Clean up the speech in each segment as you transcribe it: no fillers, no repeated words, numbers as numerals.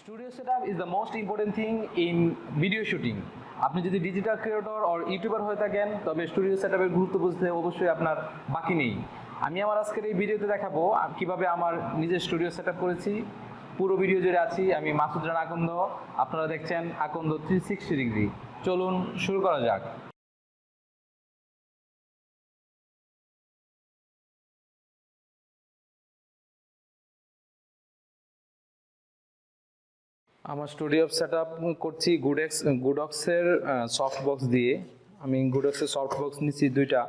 Studio setup is the most important thing in video shooting. আপনি যদি digital creator or YouTuber হয়ে থাকেন তবে স্টুডিও সেটআপের গুরুত্ব বুঝতে অবশ্যই আপনার বাকি নেই। আমি আমার আজকের এই ভিডিওতে দেখাবো কিভাবে আমার নিজের স্টুডিও সেটআপ করেছি। পুরো ভিডিও জুড়ে আছি আমি মাসুদ রানা আকন্দ, আপনারা দেখছেন আকন্দ 360 ডিগ্রি। চলুন শুরু করা যাক। আমার স্টুডিও সেটআপ করছি গুডক্সের সফট বক্স দিয়ে। আমি গুডক্সের সফট বক্স নিচ্ছি দুইটা,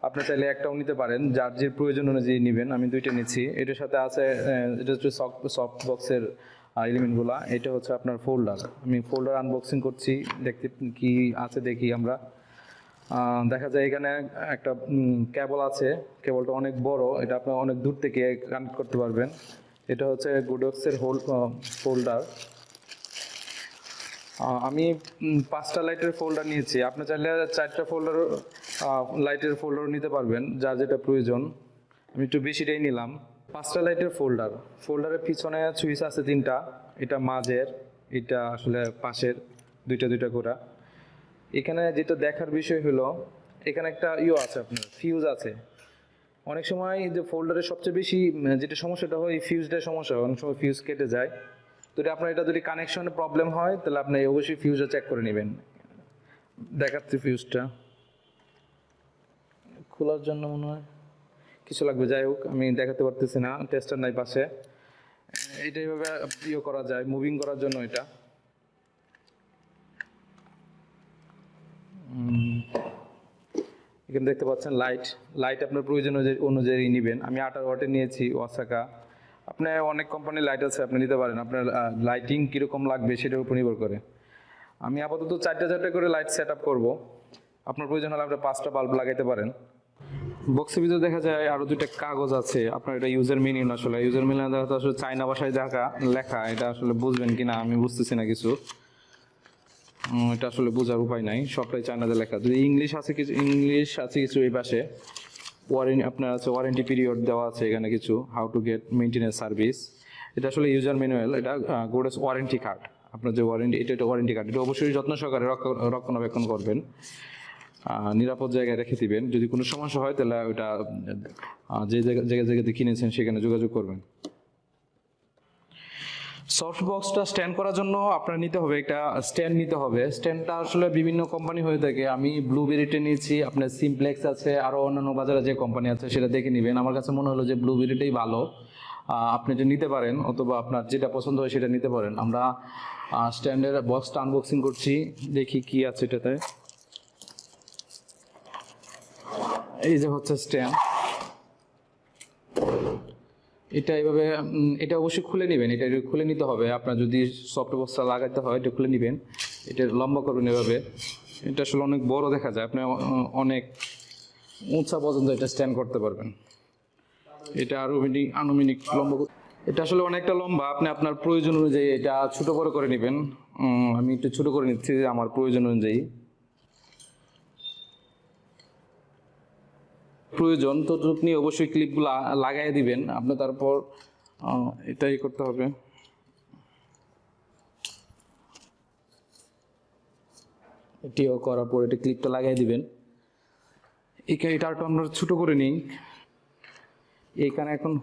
আপনি চাইলে একটাও নিতে পারেন, যার যে প্রয়োজন অনুযায়ী নেবেন। আমি দুইটা নিচ্ছি। এটার সাথে আছে এটা হচ্ছে সফট বক্সের এলিমেন্টগুলো। এটা হচ্ছে আপনার ফোল্ডার। আমি ফোল্ডার আনবক্সিং করছি, দেখতে কি আছে দেখি আমরা। দেখা যায় এখানে একটা কেবল আছে, কেবলটা অনেক বড়, এটা আপনি অনেক দূর থেকে কানেক্ট করতে পারবেন। এটা হচ্ছে গুডক্সের ফোল্ডার। আমি 5টা লাইটের ফোল্ডার নিয়েছি, আপনি চাইলে 4টা ফোল্ডার লাইটের ফোল্ডার নিতে পারবেন, যার যেটা প্রয়োজন। আমি একটু বেশিটাই নিলাম। 5টা লাইটের ফোল্ডারের পিছনে সুইচ আছে 3টা, এটা মাঝের, এটা আসলে পাশের, দুইটা করে। এখানে যেটা দেখার বিষয় হলো এখানে একটা আছে, আপনার ফিউজ আছে। অনেক সময় যে ফোল্ডারের সবচেয়ে বেশি যেটা সমস্যাটা হয় এই ফিউজটার সমস্যা হয়, অনেক সময় ফিউজ কেটে যায়। তো আপনার এটা যদি কানেকশনে প্রবলেম হয় তাহলে আপনি অবশ্যই ফিউজটা চেক করে নেবেন। দেখাচ্ছি ফিউজটা খোলার জন্য মনে হয় কিছু লাগবে, যাই হোক আমি দেখাতে পারতেছি না, টেস্টার নাই পাশে। এটা এইভাবে করা যায় মুভিং করার জন্য। এটা এখানে দেখতে পাচ্ছেন লাইট আপনার প্রয়োজন অনুযায়ী নেবেন। আমি 18 ওয়াটের নিয়েছি ওয়াসাকা। আপনার অনেক কোম্পানির লাইট আছে, আপনি নিতে পারেন। আপনার লাইটিং কীরকম লাগবে সেটার উপর নির্ভর করে। আমি আপাতত 4টা করে লাইট সেট আপ করবো। আপনার প্রয়োজন হলে আপনি 5টা বাল্ব লাগাইতে পারেন। বক্সের ভিতরে দেখা যায় আরও 2টা কাগজ আছে। আপনার এটা ইউজার মেনুয়াল। আসলে ইউজার মেনুয়াল দেখা আসলে চায়না ভাষায় লেখা, এটা আসলে বুঝবেন কিনা আমি বুঝতেছি না কিছু। এটা আসলে বোঝার উপায় নাই, সবটাই চায়নাতে লেখা। যদি ইংলিশ আছে কিছু এই পাশে। আপনার আছে ওয়ারেন্টি পিরিয়ড দেওয়া আছে এখানে কিছু, how to get maintenance service. এটা আসলে ইউজার ম্যানুয়াল। এটা গোডেস ওয়ারেন্টি কার্ড। আপনার যে ওয়ারেন্টি, এটা ওয়ারেন্টি কার্ড। এটা অবশ্যই যত্ন সহকারে রক্ষণাবেক্ষণ করবেন, নিরাপদ জায়গায় রেখে দিবেন। যদি কোনো সমস্যা হয় তাহলে ওটা যে জায়গাতে কিনেছেন সেখানে যোগাযোগ করবেন। সফট বক্সটা স্ট্যান্ড করার জন্য আপনার নিতে হবে একটা স্ট্যান্ড নিতে হবে। স্ট্যান্ডটা আসলে বিভিন্ন কোম্পানি হয়ে থাকে। আমি ব্লুবেরিটা নিয়েছি, আপনার সিমপ্লেক্স আছে, আরও অন্যান্য বাজারে যে কোম্পানি আছে সেটা দেখে নেবেন। আমার কাছে মনে হলো যে ব্লুবেরিটাই ভালো, আপনি এটা নিতে পারেন, অথবা আপনার যেটা পছন্দ হয় সেটা নিতে পারেন। আমরা স্ট্যান্ডের বক্সটা আনবক্সিং করছি, দেখি কি আছে এটাতে। এই যে হচ্ছে স্ট্যান্ড, এটা এইভাবে, এটা অবশ্যই খুলে নেবেন। এটা খুলে নিতে হবে আপনার, যদি সফট বক্সটা লাগাইতে হয় এটা খুলে নেবেন। এটা লম্বা করবেন এভাবে। এটা আসলে অনেক বড় দেখা যায়, আপনি অনেক উঁচা পর্যন্ত এটা স্ট্যান্ড করতে পারবেন। এটা আনুমানিক লম্বা, এটা আসলে অনেকটা লম্বা। আপনি আপনার প্রয়োজন অনুযায়ী এটা ছোট বড় করে নেবেন। আমি একটু ছোট করে নিচ্ছি আমার প্রয়োজন অনুযায়ী। প্রয়োজন তো আপনি অবশ্যই ক্লিপগুলো লাগাই দিবেন আপনি, তারপর এটাই করতে হবে। এটিও করার পর এটা ক্লিপটা লাগাই দিবেন। এটা আমরা ছোট করে নিই। এইখানে এখন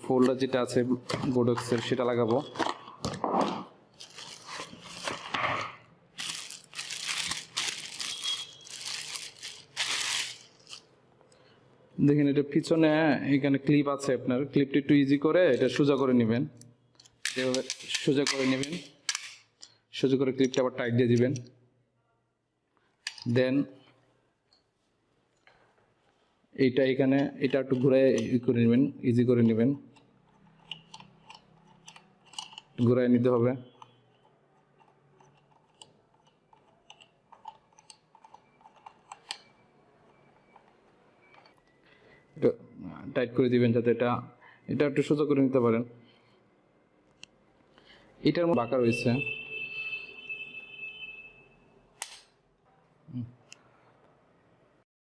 ফোল্ডার যেটা আছে গোডক্সের সেটা লাগাবো। দেখেন এটা পিছনে এখানে ক্লিপ আছে, আপনার ক্লিপটা একটু ইজি করে এটা সোজা করে নেবেন। এভাবে সোজা করে নেবেন, সোজা করে ক্লিপটা আবার টাইট দিয়ে দিবেন। দেন এইটা এখানে এটা একটু ঘুরে করে নেবেন, ইজি করে নেবেন, ঘুরাই নিতে হবে। এটা টাইট করে দিবেন যাতে এটা একটু সোজা করে নিতে পারেন। এটার মধ্যে বাঁকা রয়েছে,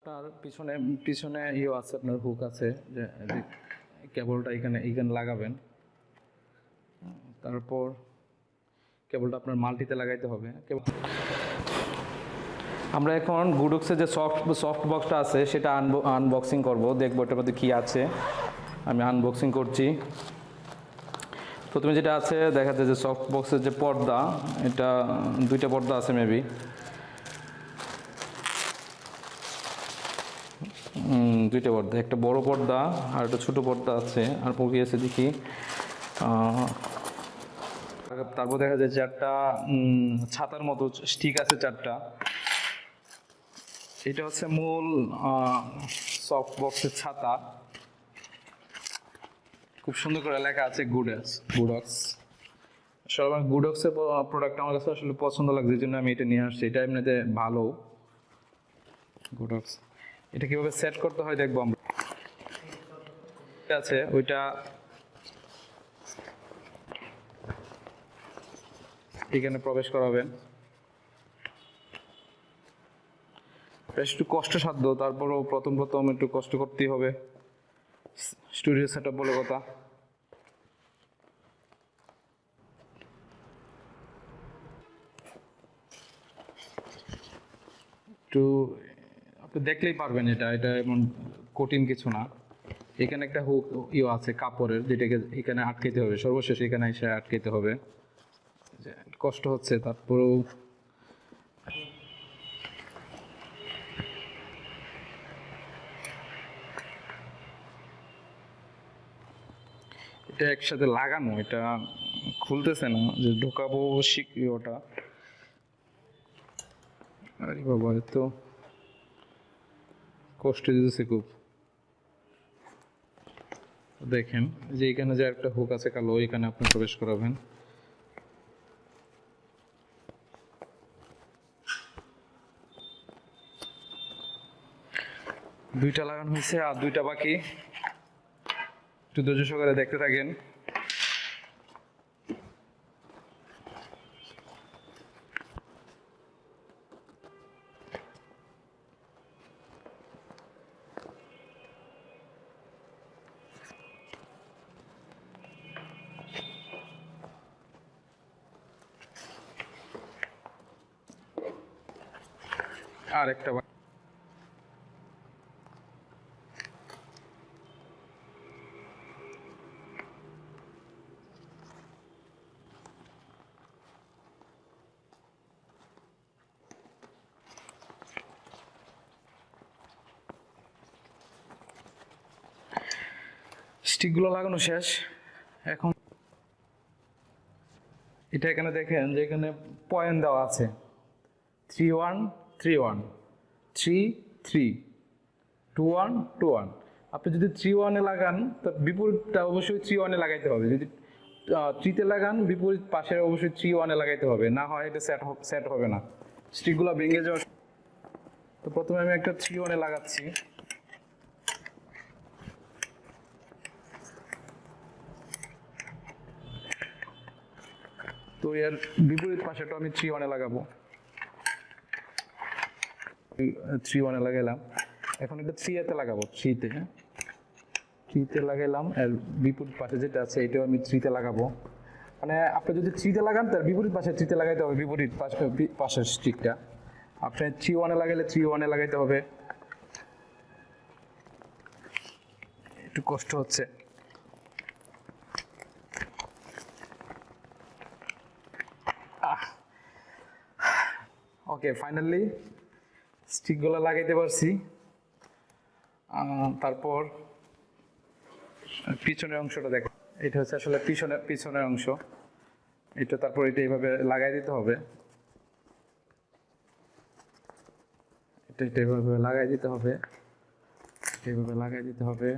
তার পিছনে আছে, আপনার হুক আছে, যে কেবলটা এখানে লাগাবেন। তারপর কেবলটা আপনার মাল্টিতে লাগাইতে হবে। আমরা এখন গুডক্সের যে সফট বক্সটা আছে সেটা আনবক্সিং করব, দেখবো এটার মধ্যে কী আছে। আমি আনবক্সিং করছি। প্রথমে যেটা আছে দেখা যায় যে সফট বক্সের যে পর্দা, এটা 2টা পর্দা আছে মেবি। দুইটা পর্দা, একটা বড় পর্দা আর একটা ছোটো পর্দা আছে। আর পকি আছে দেখি। তারপর দেখা যায় 4টা ছাতার মতো স্টিক আছে 4টা। এটা হচ্ছে মূল সফট বক্সের ছাতা। খুব সুন্দর করে লেখা আছে গুডক্স। আসলে গুডক্সের প্রোডাক্ট আমার কাছে আসলে পছন্দ লাগছে, এই জন্য আমি এটা নিয়ে আসছি। এটা এমনিতে ভালো গুডক্স। এটা কিভাবে সেট করতে হয় দেখবো আমরা। আছে ওইটা এখানে প্রবেশ করাবেন। বেশ একটু কষ্টসাধ্য, তারপরেও প্রথম একটু কষ্ট করতেই হবে। স্টুডিও সেট আপ বলে কথা। একটু আপনি দেখলেই পারবেন এটা এমন কঠিন কিছু না। এখানে একটা হুক আছে কাপড়ের, যেটাকে এখানে আটকাইতে হবে, সর্বশেষ এখানে এসে আটকাইতে হবে। কষ্ট হচ্ছে, তারপরেও এটা একসাথে লাগানো, এটা খুলতেছে না, যে ঢোকাবো শিখি ওটা। আরে বাবা, এত কষ্ট দিতেছে খুব। দেখেন যে এখানে যে একটা হুক আছে কালো, এখানে আপনি প্রবেশ করাবেন। দুইটা লাগানো হয়েছে, আর 2টা বাকি। একটু ধৈর্য সহকারে দেখতে থাকেন। আর একটা স্টিকগুলো লাগানো শেষ। এখন এটা এখানে দেখেন যে এখানে পয়েন্ট দেওয়া আছে 3-1 3-1 3-3 2-1 2-1। আপনি যদি 3-1-এ লাগান তো বিপরীতটা অবশ্যই 3-1-এ লাগাইতে হবে। যদি 3-তে লাগান বিপরীত পাশের অবশ্যই 3-1-এ লাগাইতে হবে, না হয় এটা সেট হবে না, স্টিকগুলো ভেঙে যাওয়া। তো প্রথমে আমি একটা 3-1-এ লাগাচ্ছি। তো এর বিপরীত পাশেটা আমি 3-1-এ লাগাবো। 3-1-এ লাগাইলাম। এখন এটা 3-তে লাগাবো। 3-তে, হ্যাঁ 3-তে লাগাইলাম। আর বিপরীত পাশে যেটা আছে এটাও আমি 3-তে লাগাবো। মানে আপনি যদি 3-তে লাগান তার বিপরীত পাশে 3-তে লাগাইতে হবে, বিপরীত পাশের স্টিকটা। আপনি 3-1-এ লাগাইলে 3-1-এ লাগাইতে হবে। একটু কষ্ট হচ্ছে। ওকে, ফাইনালি স্টিকগুলো লাগাইতে পারছি। তারপর পিছনের অংশটা দেখো, এটা হচ্ছে আসলে পিছনের অংশ। এটা তারপর এটা এইভাবে লাগাই দিতে হবে। এটা এইভাবে লাগাই দিতে হবে, এইভাবে লাগাই দিতে হবে।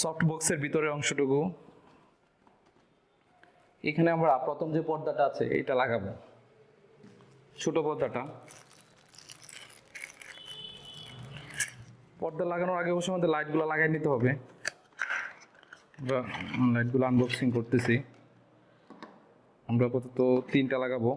সফট বক্সের ভিতরের অংশটুকু, এখানে আমরা প্রথম যে পর্দাটা আছে এটা লাগাবো, ছোট পর্দাটা। পর্দা লাগানোর আগে অবশ্যই আমাদের লাইটগুলো লাগাই নিতে হবে। লাইটগুলো আনবক্সিং করতেছি। আমরা আপাতত 3টা লাগাবো।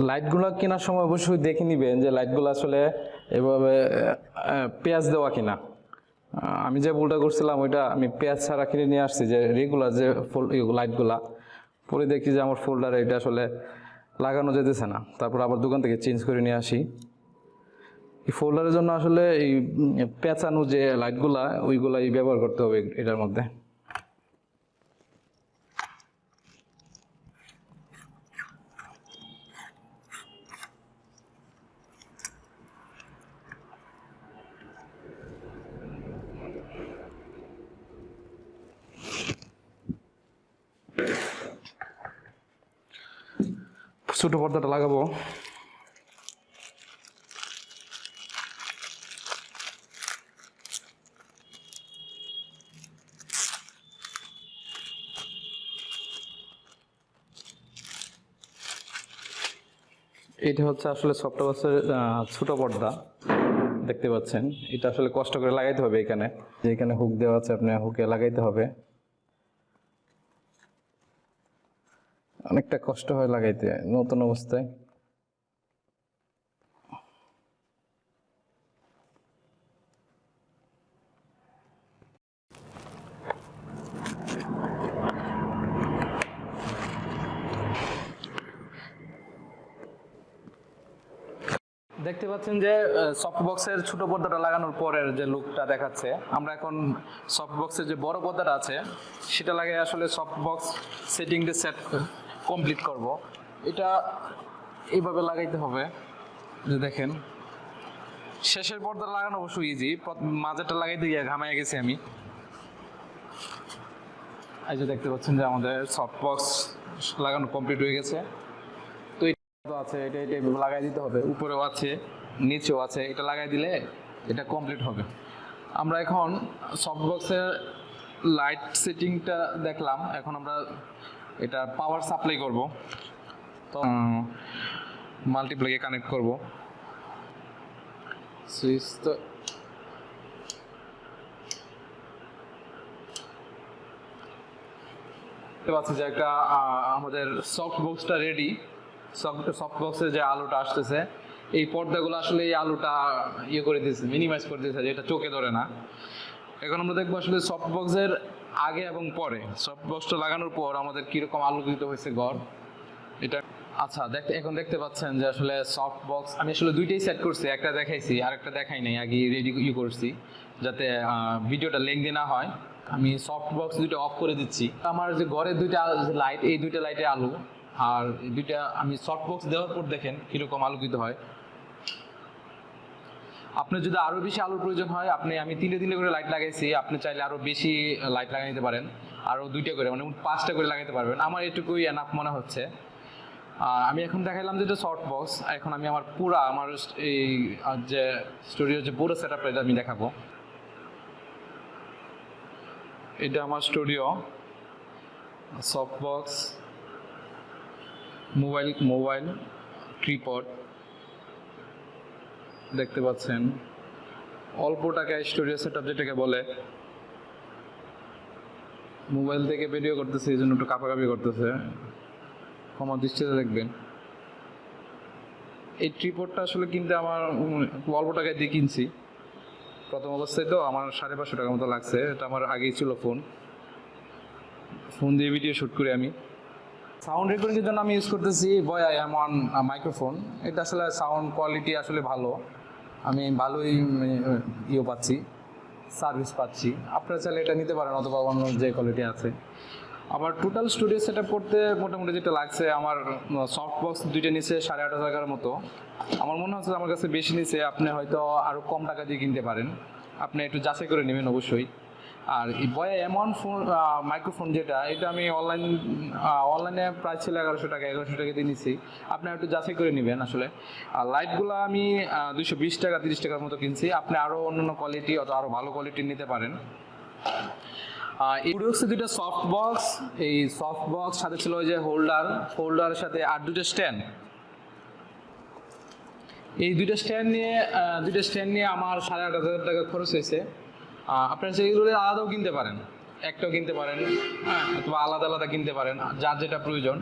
লাইটগুলো কেনার সময় অবশ্যই দেখে নেবেন যে লাইটগুলো আসলে এভাবে পেঁয়াজ দেওয়া কিনা। আমি যে ভুলটা করছিলাম ওইটা আমি পেঁয়াজ ছাড়া কিনে নিয়ে আসছি, যে রেগুলার যে লাইটগুলা, পরে দেখি যে আমার ফোল্ডারে এটা আসলে লাগানো যেতেছে না। তারপর আবার দোকান থেকে চেঞ্জ করে নিয়ে আসি। এই ফোল্ডারের জন্য আসলে এই পেঁচানো যে লাইটগুলা ওইগুলাই ব্যবহার করতে হবে এটার মধ্যে। ছোট পর্দাটা লাগাবো। এটা হচ্ছে আসলে সফট বক্সের ছোট পর্দা, দেখতে পাচ্ছেন। এটা আসলে কষ্ট করে লাগাইতে হবে। এখানে যেখানে হুক দেওয়া আছে আপনি হুকে লাগাইতে হবে। অনেকটা কষ্ট হয় লাগাইতে নতুন অবস্থায়। দেখতে পাচ্ছেন যে সফট বক্সের ছোট পর্দাটা লাগানোর পরের যে লুকটা দেখাচ্ছে। আমরা এখন সফট বক্সের যে বড় পর্দাটা আছে সেটা লাগিয়ে আসলে সফট বক্স সেটিংটা সেট কমপ্লিট করব। এটা এইভাবে লাগাইতে হবে, যে দেখেন শেষের পর্দা লাগানো অবশ্যই ইজি, মাঝেরটা লাগাইতে গিয়ে ঘামাইয়া গেছি আমি। এই যে দেখতে পাচ্ছেন যে আমাদের সফট বক্স লাগানো কমপ্লিট হয়ে গেছে। তো এটা আছে, এটা লাগাই দিতে হবে। উপরেও আছে, নিচেও আছে, এটা লাগাই দিলে এটা কমপ্লিট হবে। আমরা এখন সফট বক্সের লাইট সেটিংটা দেখলাম, এখন আমরা এটা পাওয়ার সাপ্লাই করব। তো মাল্টিপ্লাগে কানেক্ট করব সুইচ। তো দেখতে পাচ্ছি যে একটা আমাদের সফট বক্সটা রেডি। সফট বক্সের যে আলোটা আসতেছে, এই পর্দাগুলো আসলে এই আলোটা ইয়ে করে দিয়েছে, মিনিমাইজ করে দিয়েছে, যেটা চোখে ধরে না। এখন আমরা দেখবো আসলে সফট বক্সের আগে এবং পরে, সফট বক্সটা লাগানোর পর আমাদের কিরকম আলোকিত হয়েছে ঘর এটা। আচ্ছা, এখন দেখতে পাচ্ছেন যে আসলে সফট বক্স আমি আসলে দুইটাই সেট করছি, একটা দেখাইছি আর একটা দেখাই নাই, আগে রেডি করছি যাতে ভিডিওটা লেংদি না হয়। আমি সফট বক্স দুইটা অফ করে দিচ্ছি। আমার যে ঘরের দুইটা লাইট, এই দুইটা লাইটে আলো, আর দুইটা আমি সফট বক্স দেওয়ার পর দেখেন কিরকম আলোকিত হয়। আপনার যদি আরো বেশি আলোর প্রয়োজন হয়, আমি 3টে করে লাইট লাগাইছি, আপনি চাইলে আরো বেশি লাইট লাগিয়ে নিতে পারেন, আরো 2টা করে, মানে 5টা করে লাগাইতে পারবেন। আমার এটুকুই এনাফ মনে হচ্ছে। আমি এখন দেখাইলাম যে এটা সফট বক্স। এখন আমি আমার এই যে স্টুডিওর যে পুরো সেটআপটা এটা আমি দেখাবো। এটা আমার studio, soft box, mobile tripped, দেখতে পাচ্ছেন। অল্প টাকায় স্টুডিও সেটআপ যেটাকে বলে। মোবাইল থেকে ভিডিও করতেছে, এই জন্য একটু কাঁপাকাঁপি করতেছে, ক্ষমা দৃষ্টিতে দেখবেন। এই ট্রিপডটা আসলে কিনতে আমার অল্প টাকায় দিয়ে কিনছি প্রথম অবস্থায়, তো আমার 550 টাকার মতো লাগছে। এটা আমার আগেই ছিল ফোন দিয়ে ভিডিও শ্যুট করি আমি। সাউন্ড রেকর্ডিংয়ের জন্য আমি ইউজ করতেছি ভয়েস মাইক্রোফোন। এটা আসলে সাউন্ড কোয়ালিটি আসলে ভালো, আমি ভালোই পাচ্ছি, সার্ভিস পাচ্ছি। আপনারা চাইলে এটা নিতে পারেন, অথবা অন্য যে কোয়ালিটি আছে। আবার টোটাল স্টুডিও সেট আপ করতে মোটামুটি যেটা লাগছে, আমার সফট বক্স দুইটা নিচে 8,500 টাকার মতো। আমার মনে হচ্ছে আমার কাছে বেশি নিচে, আপনি হয়তো আরও কম টাকা দিয়ে কিনতে পারেন। আপনি একটু যাচাই করে নেবেন অবশ্যই। আর এই বয়া এমন ফোন মাইক্রোফোন যেটা, এটা আমি অনলাইনে প্রাইস ছিল 1100 টাকা দিয়ে নিছি। আপনি একটু যাচাই করে নেবেন আসলে। আর লাইটগুলো আমি 220 টাকা 30 টাকার মতো কিনছি। আপনি আরও অন্যান্য কোয়ালিটি অথবা আরও ভালো কোয়ালিটির নিতে পারেন। এই প্রোডাক্টসে দুইটা সফট বক্স, এই সফট বক্স সাথে ছিল ওই যে হোল্ডারের সাথে আর দুটো স্ট্যান্ড। এই দুইটা স্ট্যান্ড নিয়ে আমার 8,500 টাকা খরচ হয়েছে। আপনারা সেইগুলো আলাদাও কিনতে পারেন, একটাও কিনতে পারেন, হ্যাঁ, অথবা আলাদা আলাদা কিনতে পারেন, যার যেটা প্রয়োজন।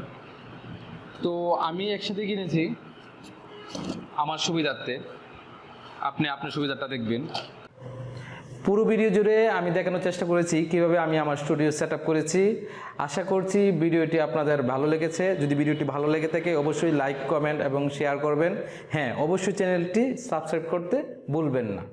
তো আমি একসাথে কিনেছি আমার সুবিধার্থে, আপনি আপনার সুবিধাটা দেখবেন। পুরো ভিডিও জুড়ে আমি দেখানোর চেষ্টা করেছি কিভাবে আমি আমার স্টুডিও সেট আপ করেছি। আশা করছি ভিডিওটি আপনাদের ভালো লেগেছে। যদি ভিডিওটি ভালো লেগে থাকে অবশ্যই লাইক, কমেন্ট এবং শেয়ার করবেন। হ্যাঁ, অবশ্যই চ্যানেলটি সাবস্ক্রাইব করতে ভুলবেন না।